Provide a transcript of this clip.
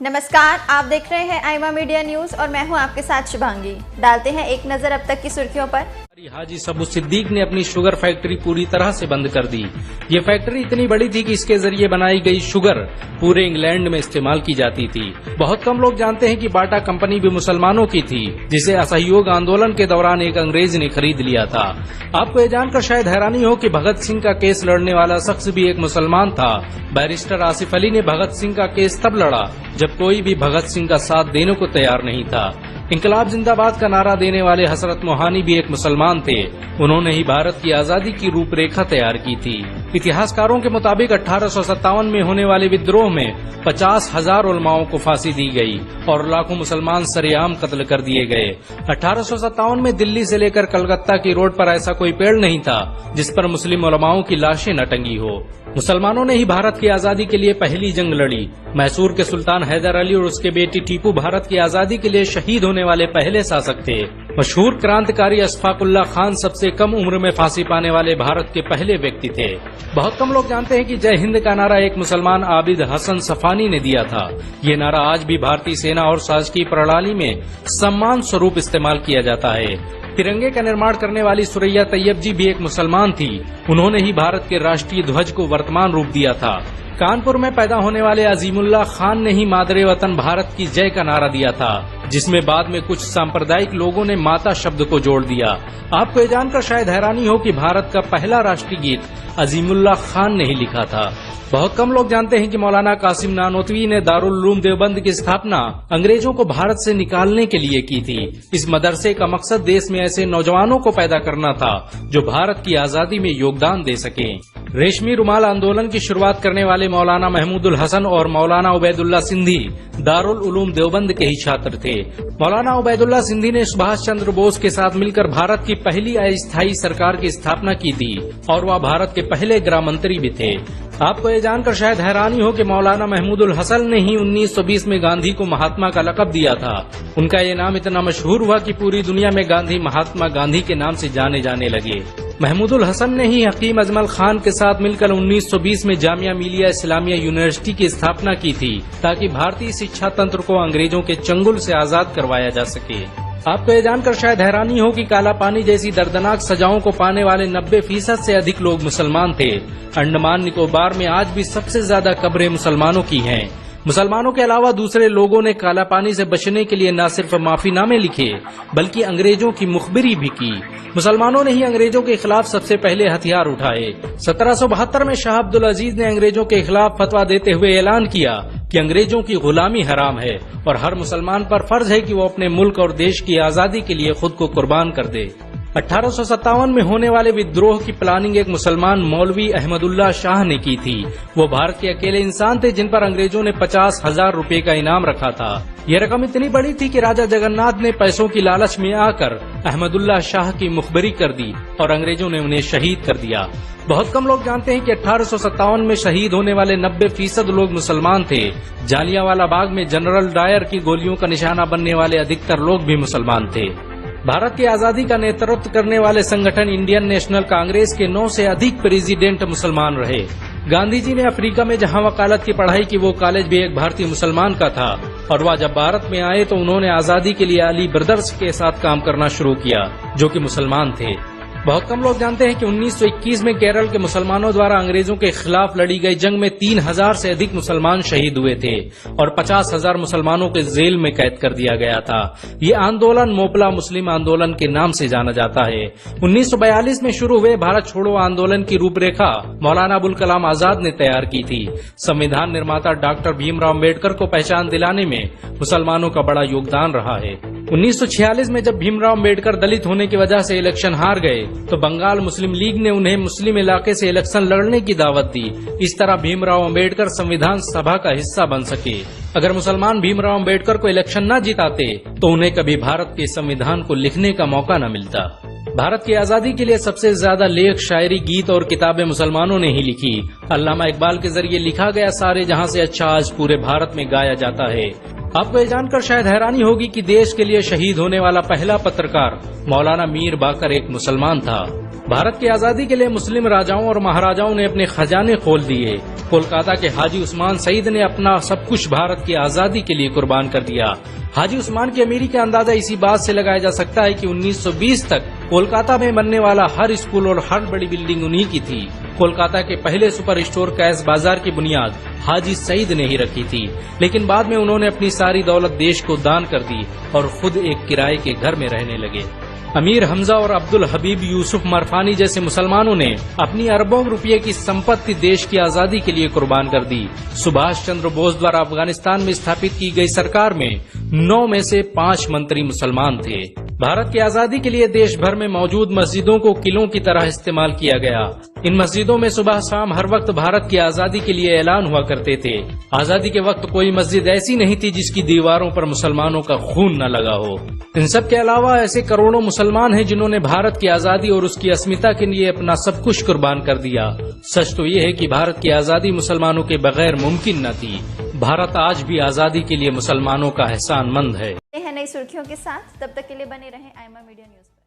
नमस्कार, आप देख रहे हैं आइमा मीडिया न्यूज और मैं हूं आपके साथ शुभांगी। डालते हैं एक नजर अब तक की सुर्खियों पर। हाजी सबू सिद्दीक ने अपनी शुगर फैक्ट्री पूरी तरह से बंद कर दी। ये फैक्ट्री इतनी बड़ी थी कि इसके जरिए बनाई गई शुगर पूरे इंग्लैंड में इस्तेमाल की जाती थी। बहुत कम लोग जानते हैं कि बाटा कंपनी भी मुसलमानों की थी, जिसे असहयोग आंदोलन के दौरान एक अंग्रेज ने खरीद लिया था। आपको ये जानकर शायद हैरानी हो कि भगत सिंह का केस लड़ने वाला शख्स भी एक मुसलमान था। बैरिस्टर आसिफ अली ने भगत सिंह का केस तब लड़ा जब कोई भी भगत सिंह का साथ देने को तैयार नहीं था। इंकलाब जिंदाबाद का नारा देने वाले हसरत मोहानी भी एक मुसलमान थे। उन्होंने ही भारत की आजादी की रूपरेखा तैयार की थी। इतिहासकारों के मुताबिक 1857 में होने वाले विद्रोह में 50,000 उलमाओं को फांसी दी गई और लाखों मुसलमान सरेआम कत्ल कर दिए गए। 1857 में दिल्ली से लेकर कलकत्ता की रोड पर ऐसा कोई पेड़ नहीं था जिस पर मुस्लिम उलमाओं की लाशें न टंगी हो। मुसलमानों ने ही भारत की आजादी के लिए पहली जंग लड़ी। मैसूर के सुल्तान हैदर अली और उसके बेटी टीपू भारत की आजादी के लिए शहीद होने वाले पहले शासक थे। मशहूर क्रांतिकारी अशफाकुल्लाह खान सबसे कम उम्र में फांसी पाने वाले भारत के पहले व्यक्ति थे। बहुत कम लोग जानते हैं कि जय हिंद का नारा एक मुसलमान आबिद हसन सफानी ने दिया था। ये नारा आज भी भारतीय सेना और शासकीय प्रणाली में सम्मान स्वरूप इस्तेमाल किया जाता है। तिरंगे का निर्माण करने वाली सुरैया तैयब जी भी एक मुसलमान थी। उन्होंने ही भारत के राष्ट्रीय ध्वज को वर्तमान रूप दिया था। कानपुर में पैदा होने वाले अजीमुल्लाह खान ने ही मादरे वतन भारत की जय का नारा दिया था, जिसमें बाद में कुछ सांप्रदायिक लोगों ने माता शब्द को जोड़ दिया। आपको ये जानकर शायद हैरानी हो कि भारत का पहला राष्ट्रीय गीत अजीमुल्लाह खान ने ही लिखा था। बहुत कम लोग जानते हैं कि मौलाना कासिम नानोतवी ने दारुल उलूम देवबंद की स्थापना अंग्रेजों को भारत से निकालने के लिए की थी। इस मदरसे का मकसद देश में ऐसे नौजवानों को पैदा करना था जो भारत की आजादी में योगदान दे सकें। रेशमी रुमाल आंदोलन की शुरुआत करने वाले मौलाना महमूदुल हसन और मौलाना उबैदुल्ला सिंधी दारुल उलूम देवबंद के ही छात्र थे। मौलाना उबैदुल्ला सिंधी ने सुभाष चंद्र बोस के साथ मिलकर भारत की पहली अस्थायी सरकार की स्थापना की थी और वह भारत के पहले गृह मंत्री भी थे। आपको ये जानकर शायद हैरानी हो कि मौलाना महमूदुल हसन ने ही 1920 में गांधी को महात्मा का लक़ब दिया था। उनका ये नाम इतना मशहूर हुआ कि पूरी दुनिया में गांधी महात्मा गांधी के नाम से जाने जाने लगे। महमूदुल हसन ने ही हकीम अजमल खान के साथ मिलकर 1920 में जामिया मिलिया इस्लामिया यूनिवर्सिटी की स्थापना की थी, ताकि भारतीय शिक्षा तंत्र को अंग्रेजों के चंगुल से आजाद करवाया जा सके। आपको ये जानकर शायद हैरानी हो कि काला पानी जैसी दर्दनाक सजाओं को पाने वाले 90% से अधिक लोग मुसलमान थे। अंडमान निकोबार में आज भी सबसे ज्यादा कब्रें मुसलमानों की हैं। मुसलमानों के अलावा दूसरे लोगों ने काला पानी से बचने के लिए न सिर्फ माफीनामे लिखे बल्कि अंग्रेजों की मुखबिरी भी की। मुसलमानों ने ही अंग्रेजों के खिलाफ सबसे पहले हथियार उठाए। 1772 में शाह अब्दुल अजीज ने अंग्रेजों के खिलाफ फतवा देते हुए ऐलान किया कि अंग्रेजों की गुलामी हराम है और हर मुसलमान पर फर्ज है कि वो अपने मुल्क और देश की आजादी के लिए खुद को कुर्बान कर दे। 1857 में होने वाले विद्रोह की प्लानिंग एक मुसलमान मौलवी अहमदुल्ला शाह ने की थी। वो भारत के अकेले इंसान थे जिन पर अंग्रेजों ने 50,000 रुपए का इनाम रखा था। यह रकम इतनी बड़ी थी कि राजा जगन्नाथ ने पैसों की लालच में आकर अहमदुल्ला शाह की मुखबिरी कर दी और अंग्रेजों ने उन्हें शहीद कर दिया। बहुत कम लोग जानते हैं कि 1857 में शहीद होने वाले 90% लोग मुसलमान थे। जालियांवाला बाग में जनरल डायर की गोलियों का निशाना बनने वाले अधिकतर लोग भी मुसलमान थे। भारत की आजादी का नेतृत्व करने वाले संगठन इंडियन नेशनल कांग्रेस के 9 से अधिक प्रेसिडेंट मुसलमान रहे। गांधी जी ने अफ्रीका में जहां वकालत की पढ़ाई की, वो कॉलेज भी एक भारतीय मुसलमान का था और वह जब भारत में आए तो उन्होंने आजादी के लिए अली ब्रदर्स के साथ काम करना शुरू किया, जो कि मुसलमान थे। बहुत कम लोग जानते हैं कि 1921 में केरल के मुसलमानों द्वारा अंग्रेजों के खिलाफ लड़ी गई जंग में 3000 से अधिक मुसलमान शहीद हुए थे और 50,000 मुसलमानों के जेल में कैद कर दिया गया था। ये आंदोलन मोपला मुस्लिम आंदोलन के नाम से जाना जाता है। 1942 में शुरू हुए भारत छोड़ो आंदोलन की रूपरेखा मौलाना अबुल कलाम आजाद ने तैयार की थी। संविधान निर्माता डॉक्टर भीमराव अम्बेडकर को पहचान दिलाने में मुसलमानों का बड़ा योगदान रहा है। 1946 में जब भीमराव अम्बेडकर दलित होने की वजह से इलेक्शन हार गए तो बंगाल मुस्लिम लीग ने उन्हें मुस्लिम इलाके से इलेक्शन लड़ने की दावत दी। इस तरह भीमराव अम्बेडकर संविधान सभा का हिस्सा बन सके। अगर मुसलमान भीमराव अम्बेडकर को इलेक्शन न जिताते तो उन्हें कभी भारत के संविधान को लिखने का मौका न मिलता। भारत की आजादी के लिए सबसे ज्यादा लेख, शायरी, गीत और किताबें मुसलमानों ने ही लिखी। अल्लामा इकबाल के जरिए लिखा गया सारे जहां से अच्छा आज पूरे भारत में गाया जाता है। आपको ये जानकर शायद हैरानी होगी कि देश के लिए शहीद होने वाला पहला पत्रकार मौलाना मीर बाकर एक मुसलमान था। भारत की आजादी के लिए मुस्लिम राजाओं और महाराजाओं ने अपने खजाने खोल दिए। कोलकाता के हाजी उस्मान सईद ने अपना सब कुछ भारत की आजादी के लिए कुर्बान कर दिया। हाजी उस्मान की अमीरी का अंदाजा इसी बात से लगाया जा सकता है कि 1920 तक कोलकाता में बनने वाला हर स्कूल और हर बड़ी बिल्डिंग उन्हीं की थी। कोलकाता के पहले सुपर स्टोर कैश बाजार की बुनियाद हाजी सईद ने ही रखी थी, लेकिन बाद में उन्होंने अपनी सारी दौलत देश को दान कर दी और खुद एक किराए के घर में रहने लगे। अमीर हमजा और अब्दुल हबीब यूसुफ मरफानी जैसे मुसलमानों ने अपनी अरबों रुपये की संपत्ति देश की आजादी के लिए कुर्बान कर दी। सुभाष चंद्र बोस द्वारा अफगानिस्तान में स्थापित की गई सरकार में 9 में से 5 मंत्री मुसलमान थे। भारत की आजादी के लिए देश भर में मौजूद मस्जिदों को किलों की तरह इस्तेमाल किया गया। इन मस्जिदों में सुबह शाम हर वक्त भारत की आजादी के लिए ऐलान हुआ करते थे। आजादी के वक्त कोई मस्जिद ऐसी नहीं थी जिसकी दीवारों पर मुसलमानों का खून न लगा हो। इन सब के अलावा ऐसे करोड़ों मुसलमान हैं जिन्होंने भारत की आजादी और उसकी अस्मिता के लिए अपना सब कुछ कुर्बान कर दिया। सच तो ये है कि भारत की आजादी मुसलमानों के बगैर मुमकिन न थी। भारत आज भी आजादी के लिए मुसलमानों का एहसानमंद है। नई सुर्खियों के साथ, तब तक के लिए बने रहें आईमा मीडिया न्यूज पर।